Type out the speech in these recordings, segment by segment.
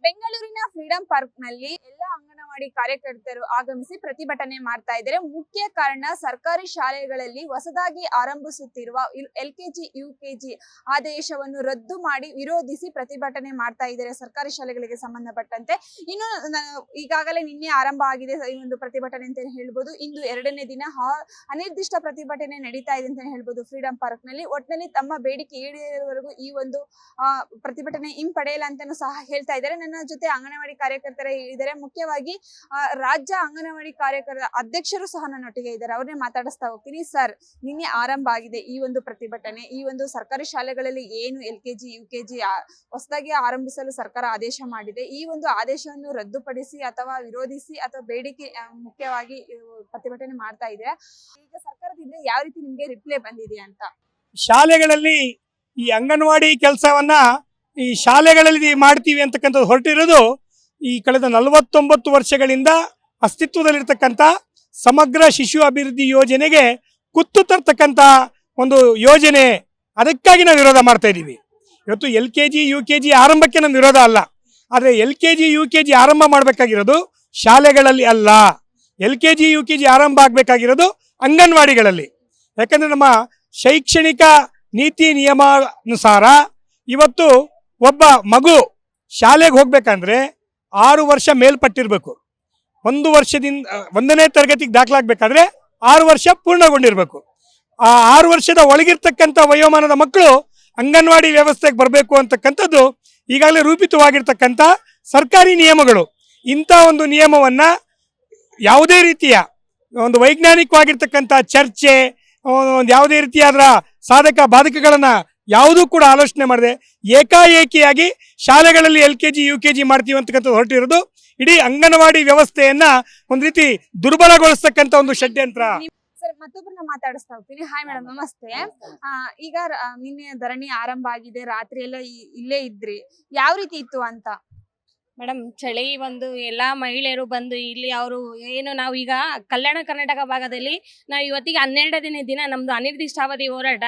ಬೆಂಗಳೂರಿನ freedom park ನಲ್ಲಿ ಎಲ್ಲ ಅಂಗನವಾಡಿ ಕಾರ್ಯಕರ್ತರು ಆಗಮಿಸಿ ಪ್ರತಿಭಟನೆ ಮಾಡ್ತಾ ಇದ್ದಾರೆ. ಮುಖ್ಯ ಕಾರಣ ಸರ್ಕಾರಿ ಶಾಲೆಗಳಲ್ಲಿ ಹೊಸದಾಗಿ ಆರಂಭಿಸುತ್ತಿರುವ LKG UKG ಆದೇಶವನ್ನು ರದ್ದು ಮಾಡಿ ವಿರೋಧಿಸಿ ಪ್ರತಿಭಟನೆ ಮಾಡ್ತಾ ಇದ್ದಾರೆ ಸರ್ಕಾರಿ ಶಾಲೆಗಳಿಗೆ ಸಂಬಂಧಪಟ್ಟಂತೆ. ಇನ್ನು ಈಗಾಗಲೇ ನಿನ್ನೆ ಆರಂಭ ಆಗಿದೆ ಈ ಒಂದು ಪ್ರತಿಭಟನೆ ಅಂತ ಹೇಳ್ಬೋದು. ಇಂದು ಎರಡನೇ ದಿನ ಅನಿರ್ದಿಷ್ಟ ಪ್ರತಿಭಟನೆ ನಡೀತಾ ಇದೆ ಅಂತ ಹೇಳ್ಬೋದು ಫ್ರೀಡಂ ಪಾರ್ಕ್ ನಲ್ಲಿ. ಒಟ್ಟಿನಲ್ಲಿ ತಮ್ಮ ಬೇಡಿಕೆ ಈಡೇರುವವರೆಗೂ ಈ ಒಂದು ಪ್ರತಿಭಟನೆ ಹಿಂಪಡೆಯಲ್ಲ ಅಂತಾನೂ ಸಹ ಹೇಳ್ತಾ ಇದ್ದಾರೆ. ನನ್ನ ಜೊತೆ ಅಂಗನವಾಡಿ ಕಾರ್ಯಕರ್ತರ ಇದ್ದಾರೆ. ಮುಖ್ಯವಾಗಿ ರಾಜ್ಯ ಅಂಗನವಾಡಿ ಕಾರ್ಯಕರ್ತರ ಅಧ್ಯಕ್ಷರು ಸಹ ನನ್ನೊಟ್ಟಿಗೆ ಇದ್ದಾರೆ. ಅವ್ರನ್ನೇ ಮಾತಾಡಿಸ್ತಾ ಹೋಗ್ತೀನಿ. ಸರ್, ನಿನ್ನೆ ಆರಂಭ ಆಗಿದೆ ಈ ಒಂದು ಪ್ರತಿಭಟನೆ. ಈ ಒಂದು ಸರ್ಕಾರಿ ಶಾಲೆಗಳಲ್ಲಿ ಏನು LKG UKG ಹೊಸದಾಗಿ ಆರಂಭಿಸಲು ಸರ್ಕಾರ ಆದೇಶ ಮಾಡಿದೆ. ಈ ಒಂದು ಆದೇಶವನ್ನು ರದ್ದುಪಡಿಸಿ ಅಥವಾ ವಿರೋಧಿಸಿ ಅಥವಾ ಬೇಡಿಕೆ ಮುಖ್ಯವಾಗಿ ಪ್ರತಿಭಟನೆ ಮಾಡ್ತಾ ಇದೆ. ಈಗ ಸರ್ಕಾರದಿಂದ ಯಾವ ರೀತಿ ನಿಮ್ಗೆ ರಿಪ್ಲೈ ಬಂದಿದೆ ಅಂತ? ಶಾಲೆಗಳಲ್ಲಿ ಈ ಅಂಗನವಾಡಿ ಕೆಲಸವನ್ನ ಈ ಶಾಲೆಗಳಲ್ಲಿ ಮಾಡ್ತೀವಿ ಅಂತಕ್ಕಂಥದ್ದು ಹೊರಟಿರೋದು ಈ ಕಳೆದ 49 ವರ್ಷಗಳಿಂದ ಅಸ್ತಿತ್ವದಲ್ಲಿರ್ತಕ್ಕಂಥ ಸಮಗ್ರ ಶಿಶು ಅಭಿವೃದ್ಧಿ ಯೋಜನೆಗೆ ಕುತ್ತು ತರ್ತಕ್ಕಂಥ ಒಂದು ಯೋಜನೆ. ಅದಕ್ಕಾಗಿ ನಾವು ವಿರೋಧ ಮಾಡ್ತಾ ಇದ್ದೀವಿ. ಇವತ್ತು LKG UKG ಆರಂಭಕ್ಕೆ ನಮ್ಮ ವಿರೋಧ ಅಲ್ಲ. ಆದರೆ LKG UKG ಆರಂಭ ಮಾಡಬೇಕಾಗಿರೋದು ಶಾಲೆಗಳಲ್ಲಿ ಅಲ್ಲ. LKG UKG ಆರಂಭ ಆಗಬೇಕಾಗಿರೋದು ಅಂಗನವಾಡಿಗಳಲ್ಲಿ. ಯಾಕಂದರೆ ನಮ್ಮ ಶೈಕ್ಷಣಿಕ ನೀತಿ ನಿಯಮಾನುಸಾರ ಇವತ್ತು ಒಬ್ಬ ಮಗು ಶಾಲೆಗೆ ಹೋಗ್ಬೇಕಂದ್ರೆ 6 ವರ್ಷ ಮೇಲ್ಪಟ್ಟಿರ್ಬೇಕು. 1 ವರ್ಷದಿಂದ 1ನೇ ತರಗತಿಗೆ ದಾಖಲಾಗಬೇಕಾದ್ರೆ 6 ವರ್ಷ ಪೂರ್ಣಗೊಂಡಿರಬೇಕು. ಆ 6 ವರ್ಷದ ಒಳಗಿರ್ತಕ್ಕಂಥ ವಯೋಮಾನದ ಮಕ್ಕಳು ಅಂಗನವಾಡಿ ವ್ಯವಸ್ಥೆಗೆ ಬರಬೇಕು ಅಂತಕ್ಕಂಥದ್ದು ಈಗಾಗಲೇ ರೂಪಿತವಾಗಿರ್ತಕ್ಕಂಥ ಸರ್ಕಾರಿ ನಿಯಮಗಳು. ಇಂಥ ಒಂದು ನಿಯಮವನ್ನ ಯಾವುದೇ ರೀತಿಯ ಒಂದು ವೈಜ್ಞಾನಿಕವಾಗಿರ್ತಕ್ಕಂಥ ಚರ್ಚೆ, ಒಂದು ಯಾವುದೇ ರೀತಿಯಾದ ಸಾಧಕ ಬಾಧಕಗಳನ್ನ ಯಾವುದೂ ಕೂಡ ಆಲೋಚನೆ ಮಾಡದೆ ಏಕಾಏಕಿಯಾಗಿ ಶಾಲೆಗಳಲ್ಲಿ LKG UKG ಮಾಡ್ತೀವಿ ಅಂತಕ್ಕಂಥದ್ದು ಹೊರಟಿರೋದು ಇಡೀ ಅಂಗನವಾಡಿ ವ್ಯವಸ್ಥೆಯನ್ನ ಒಂದು ರೀತಿ ದುರ್ಬಲಗೊಳಿಸ್ತಕ್ಕಂಥ ಒಂದು ಷಡ್ಯಂತ್ರ. ಸರ್, ಮತ್ತೊಬ್ಬರನ್ನ ಮಾತಾಡಿಸ್ತಾ ಹೋಗ್ತೀನಿ. ಹಾಯ್ ಮೇಡಮ್, ನಮಸ್ತೆ. ಈಗ ನಿನ್ನೆ ಧರಣಿ ಆರಂಭ ಆಗಿದೆ. ರಾತ್ರಿ ಎಲ್ಲ ಇಲ್ಲೇ ಇದ್ರಿ, ಯಾವ ರೀತಿ ಇತ್ತು ಅಂತ? ಮೇಡಮ್, ಚಳಿ ಬಂದು ಎಲ್ಲ ಮಹಿಳೆಯರು ಬಂದು ಇಲ್ಲಿ ಅವರು ಏನು ನಾವು ಈಗ ಕಲ್ಯಾಣ ಕರ್ನಾಟಕ ಭಾಗದಲ್ಲಿ ನಾವು ಇವತ್ತಿಗೆ 12ನೇ ದಿನ ನಮ್ದು ಅನಿರ್ದಿಷ್ಟಾವಧಿ ಹೋರಾಟ.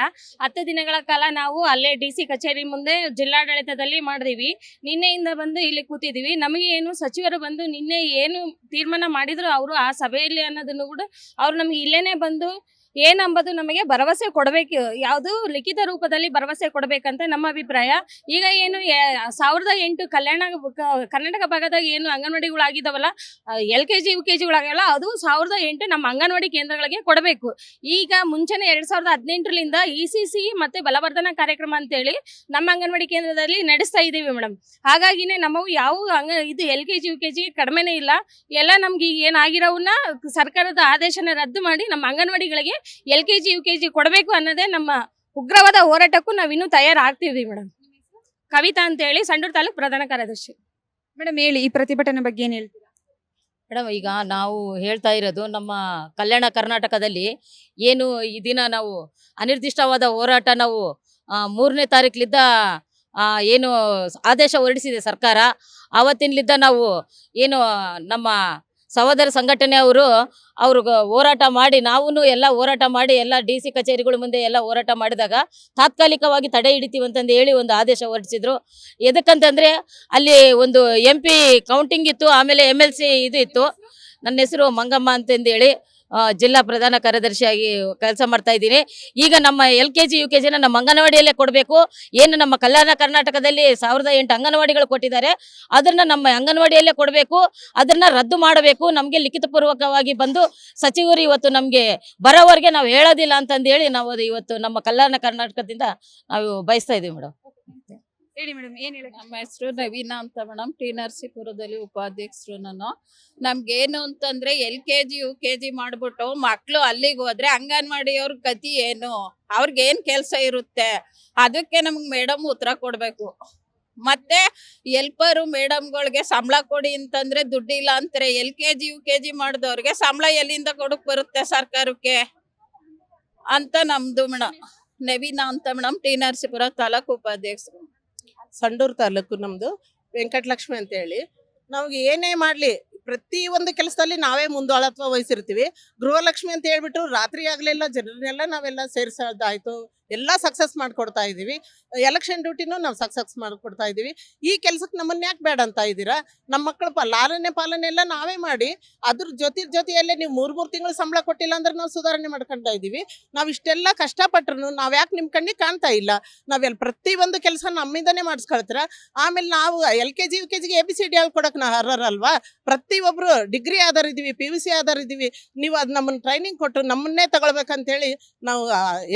10 ದಿನಗಳ ಕಾಲ ನಾವು ಅಲ್ಲೇ DC ಕಚೇರಿ ಮುಂದೆ ಜಿಲ್ಲಾಡಳಿತದಲ್ಲಿ ಮಾಡಿದೀವಿ. ನಿನ್ನೆಯಿಂದ ಬಂದು ಇಲ್ಲಿ ಕೂತಿದ್ದೀವಿ. ನಮಗೆ ಏನು ಸಚಿವರು ಬಂದು ನಿನ್ನೆ ಏನು ತೀರ್ಮಾನ ಮಾಡಿದ್ರು ಅವರು ಆ ಸಭೆಯಲ್ಲಿ ಅನ್ನೋದನ್ನು ಕೂಡ ಅವ್ರು ನಮ್ಗೆ ಇಲ್ಲೇನೆ ಬಂದು ಏನಂಬುದು ನಮಗೆ ಭರವಸೆ ಕೊಡಬೇಕು, ಯಾವುದು ಲಿಖಿತ ರೂಪದಲ್ಲಿ ಭರವಸೆ ಕೊಡಬೇಕಂತ ನಮ್ಮ ಅಭಿಪ್ರಾಯ. ಈಗ ಏನು 1008 ಕರ್ನಾಟಕ ಭಾಗದಾಗ ಏನು ಅಂಗನವಾಡಿಗಳಾಗಿದ್ದಾವಲ್ಲ, LKG UKGಗಳಾಗಲ್ಲ, ಅದು 1008 ನಮ್ಮ ಅಂಗನವಾಡಿ ಕೇಂದ್ರಗಳಿಗೆ ಕೊಡಬೇಕು. ಈಗ ಮುಂಚೆನೆ 2018ರಿಂದ ECC ಮತ್ತೆ ಬಲವರ್ಧನಾ ಕಾರ್ಯಕ್ರಮ ಅಂತೇಳಿ ನಮ್ಮ ಅಂಗನವಾಡಿ ಕೇಂದ್ರದಲ್ಲಿ ನಡೆಸ್ತಾ ಇದ್ದೀವಿ ಮೇಡಮ್. ಹಾಗಾಗಿನೇ ನಮ್ಮವು ಯಾವ ಇದು LKG UKG ಕಡಿಮೆನೇ ಇಲ್ಲ. ಎಲ್ಲ ನಮ್ಗೆ ಈಗ ಏನಾಗಿರೋವನ್ನ ಸರ್ಕಾರದ ಆದೇಶನ ರದ್ದು ಮಾಡಿ ನಮ್ಮ ಅಂಗನವಾಡಿಗಳಿಗೆ LKG UKG ಕೊಡಬೇಕು ಅನ್ನೋದೇ ನಮ್ಮ ಉಗ್ರವಾದ ಹೋರಾಟಕ್ಕೂ ನಾವಿನ್ನೂ ತಯಾರಾಗ್ತೀವಿ ಮೇಡಮ್. ಕವಿತಾ ಅಂತ ಹೇಳಿ, ಸಂಡೂರು ತಾಲೂಕು ಪ್ರಧಾನ ಕಾರ್ಯದರ್ಶಿ. ಮೇಡಮ್ ಹೇಳಿ, ಈ ಪ್ರತಿಭಟನೆ ಬಗ್ಗೆ ಏನ್ ಹೇಳ್ತೀರಾ? ಮೇಡಮ್, ಈಗ ನಾವು ಹೇಳ್ತಾ ಇರೋದು ನಮ್ಮ ಕಲ್ಯಾಣ ಕರ್ನಾಟಕದಲ್ಲಿ ಏನು ಈ ದಿನ ನಾವು ಅನಿರ್ದಿಷ್ಟವಾದ ಹೋರಾಟ ನಾವು 3ನೇ ತಾರೀಕಲಿದ್ದ ಏನು ಆದೇಶ ಹೊರಡಿಸಿದೆ ಸರ್ಕಾರ, ಆವತ್ತಿನಲಿದ್ದ ನಾವು ಏನು ನಮ್ಮ ಸಹೋದರ ಸಂಘಟನೆ ಅವರು ಹೋರಾಟ ಮಾಡಿ ನಾವು ಎಲ್ಲ ಹೋರಾಟ ಮಾಡಿ ಎಲ್ಲ DC ಕಚೇರಿಗಳ ಮುಂದೆ ಎಲ್ಲ ಹೋರಾಟ ಮಾಡಿದಾಗ ತಾತ್ಕಾಲಿಕವಾಗಿ ತಡೆ ಹಿಡಿತೀವಿ ಅಂತಂದು ಹೇಳಿ ಒಂದು ಆದೇಶ ಹೊರಡಿಸಿದ್ರು. ಎದಕ್ಕಂತಂದರೆ ಅಲ್ಲಿ ಒಂದು MP ಕೌಂಟಿಂಗ್ ಇತ್ತು, ಆಮೇಲೆ MLC ಇದು ಇತ್ತು. ನನ್ನ ಹೆಸರು ಮಂಗಮ್ಮ ಅಂತಂದು ಹೇಳಿ ಜಿಲ್ಲಾ ಪ್ರಧಾನ ಕಾರ್ಯದರ್ಶಿಯಾಗಿ ಕೆಲಸ ಮಾಡ್ತಾ ಇದ್ದೀನಿ. ಈಗ ನಮ್ಮ LKG UKGನ ನಮ್ಮ ಅಂಗನವಾಡಿಯಲ್ಲೇ ಕೊಡಬೇಕು. ಏನು ನಮ್ಮ ಕಲ್ಯಾಣ ಕರ್ನಾಟಕದಲ್ಲಿ 1008 ಅಂಗನವಾಡಿಗಳು ಕೊಟ್ಟಿದ್ದಾರೆ, ಅದನ್ನ ನಮ್ಮ ಅಂಗನವಾಡಿಯಲ್ಲೇ ಕೊಡಬೇಕು. ಅದನ್ನ ರದ್ದು ಮಾಡಬೇಕು. ನಮಗೆ ಲಿಖಿತಪೂರ್ವಕವಾಗಿ ಬಂದು ಸಚಿವರು ಇವತ್ತು ನಮಗೆ ಬರೋವರೆಗೆ ನಾವು ಹೇಳೋದಿಲ್ಲ ಅಂತಂದು ಹೇಳಿ ನಾವು ಅದು ಇವತ್ತು ನಮ್ಮ ಕಲ್ಯಾಣ ಕರ್ನಾಟಕದಿಂದ ನಾವು ಬಯಸ್ತಾ ಇದ್ದೀವಿ ಮೇಡಮ್. ಹೇಳಿ ಮೇಡಮ್, ಏನ್ ಹೇಳಿ? ನಮ್ಮ ಹೆಸರು ನವೀನಾ ಅಂತ ಮೇಡಮ್, T ನರಸೀಪುರದಲ್ಲಿ ಉಪಾಧ್ಯಕ್ಷರು ನಾನು. ನಮ್ಗೇನು ಅಂತಂದ್ರೆ LKG UKG ಮಾಡ್ಬಿಟ್ಟು ಮಕ್ಳು ಅಲ್ಲಿಗೆ ಹೋದ್ರೆ ಅಂಗನವಾಡಿಯವ್ರ ಗತಿ ಏನು, ಅವ್ರಿಗೇನ್ ಕೆಲಸ ಇರುತ್ತೆ, ಅದಕ್ಕೆ ನಮ್ಗೆ ಮೇಡಮ್ ಉತ್ತರ ಕೊಡ್ಬೇಕು. ಮತ್ತೆ ಎಲ್ಪರು ಮೇಡಮ್ಗಳಿಗೆ ಸಂಬಳ ಕೊಡಿ ಅಂತಂದ್ರೆ ದುಡ್ಡಿಲ್ಲ ಅಂತಾರೆ. LKG UKG ಮಾಡಿದವ್ರಿಗೆ ಸಂಬಳ ಎಲ್ಲಿಂದ ಕೊಡಕ್ ಬರುತ್ತೆ ಸರ್ಕಾರಕ್ಕೆ ಅಂತ ನಮ್ದು ಮೇಡಮ್. ನವೀನಾ ಅಂತ ಮೇಡಮ್, T ನರಸೀಪುರ ತಾಲೂಕು ಉಪಾಧ್ಯಕ್ಷರು. ಸಂಡೂರು ತಾಲೂಕು ನಮ್ಮದು ವೆಂಕಟಲಕ್ಷ್ಮಿ ಅಂತ ಹೇಳಿ. ನಮಗೆ ಏನೇ ಮಾಡಲಿ ಪ್ರತಿ ಒಂದು ಕೆಲಸದಲ್ಲಿ ನಾವೇ ಮುಂದಾಳತ್ವ ವಹಿಸಿರ್ತೀವಿ. ಗೃಹಲಕ್ಷ್ಮಿ ಅಂತ ಹೇಳ್ಬಿಟ್ಟು ರಾತ್ರಿ ಆಗಲೆಲ್ಲ ಜನರನ್ನೆಲ್ಲ ನಾವೆಲ್ಲ ಸೇರಿಸೋದಾಯ್ತು, ಎಲ್ಲ ಸಕ್ಸಸ್ ಮಾಡಿಕೊಡ್ತಾ ಇದ್ದೀವಿ. ಎಲೆಕ್ಷನ್ ಡ್ಯೂಟಿನೂ ನಾವು ಸಕ್ಸಸ್ ಮಾಡಿಕೊಡ್ತಾ ಇದ್ದೀವಿ. ಈ ಕೆಲ್ಸಕ್ಕೆ ನಮ್ಮನ್ನ ಯಾಕೆ ಬೇಡ ಅಂತ ಇದ್ದೀರಾ? ನಮ್ಮ ಮಕ್ಕಳ ಲಾಲನೆ ಪಾಲನೆ ಎಲ್ಲ ನಾವೇ ಮಾಡಿ ಅದ್ರ ಜೊತೆಯಲ್ಲೇ ನೀವು 3 ತಿಂಗಳು ಸಂಬಳ ಕೊಟ್ಟಿಲ್ಲ ಅಂದ್ರೆ ನಾವು ಸುಧಾರಣೆ ಮಾಡ್ಕೊಳ್ತಾ ಇದ್ದೀವಿ. ನಾವು ಇಷ್ಟೆಲ್ಲ ಕಷ್ಟಪಟ್ರು ನಾವು ಯಾಕೆ ನಿಮ್ಮ ಕಣ್ಣಿಗೆ ಕಾಣ್ತಾ ಇಲ್ಲ? ನಾವೆಲ್ಲ ಪ್ರತಿಯೊಂದು ಕೆಲಸ ನಮ್ಮಿಂದನೇ ಮಾಡಿಸ್ಕೊಳ್ತೀರಾ. ಆಮೇಲೆ ನಾವು LKG UKGಗೆ ABCD ಹೇಳ್ಕೊಡಕ್ಕೆ ನಾವು ಅರ್ಹರಲ್ವಾ? ಪ್ರತಿಯೊಬ್ಬರು ಡಿಗ್ರಿ ಆಧಾರ ಇದ್ದೀವಿ, PUC ಆಧಾರ ಇದ್ದೀವಿ. ನೀವು ಅದು ನಮ್ಮನ್ನು ಟ್ರೈನಿಂಗ್ ಕೊಟ್ಟು ನಮ್ಮನ್ನೇ ತಗೊಳ್ಬೇಕಂತೇಳಿ ನಾವು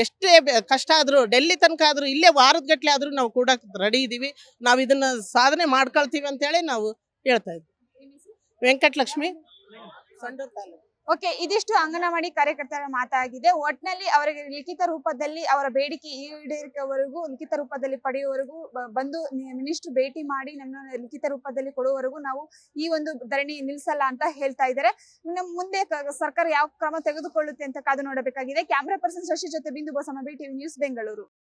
ಎಷ್ಟೇ ಕಷ್ಟ ಆದರೂ ಡೆಲ್ಲಿ ತನಕ ಆದರೂ ಇಲ್ಲೇ ವಾರದ ಗಟ್ಟಲೆ ಆದರೂ ನಾವು ಕೂಡ ರೆಡಿ ಇದ್ದೀವಿ. ನಾವು ಇದನ್ನ ಸಾಧನೆ ಮಾಡ್ಕೊಳ್ತೀವಿ ಅಂತೇಳಿ ನಾವು ಹೇಳ್ತಾ ಇದ್ದೀವಿ. ವೆಂಕಟಲಕ್ಷ್ಮಿ, ಸಂಡೂರು ತಾಲೂಕು. ಓಕೆ, ಇದಿಷ್ಟು ಅಂಗನವಾಡಿ ಕಾರ್ಯಕರ್ತರ ಮಾತಾಗಿದೆ. ಒಟ್ನಲ್ಲಿ ಅವರಿಗೆ ಲಿಖಿತ ರೂಪದಲ್ಲಿ ಅವರ ಬೇಡಿಕೆ ಈಡೇರಿಕೆವರೆಗೂ ಲಿಖಿತ ರೂಪದಲ್ಲಿ ಪಡೆಯುವವರೆಗೂ ಬಂದು ಮಿನಿಸ್ಟರ್ ಭೇಟಿ ಮಾಡಿ ನಮ್ಮ ಲಿಖಿತ ರೂಪದಲ್ಲಿ ಕೊಡುವವರೆಗೂ ನಾವು ಈ ಒಂದು ಧರಣಿ ನಿಲ್ಲಿಸಲ್ಲ ಅಂತ ಹೇಳ್ತಾ ಇದ್ದಾರೆ. ಇನ್ನು ಮುಂದೆ ಸರ್ಕಾರ ಯಾವ ಕ್ರಮ ತೆಗೆದುಕೊಳ್ಳುತ್ತೆ ಅಂತ ಕಾದು ನೋಡಬೇಕಾಗಿದೆ. ಕ್ಯಾಮ್ರಾ ಪರ್ಸನ್ ಶಶಿ ಜೊತೆ ಬಿಂದು ಬೋಸಮ್ಮ, BTV ನ್ಯೂಸ್, ಬೆಂಗಳೂರು.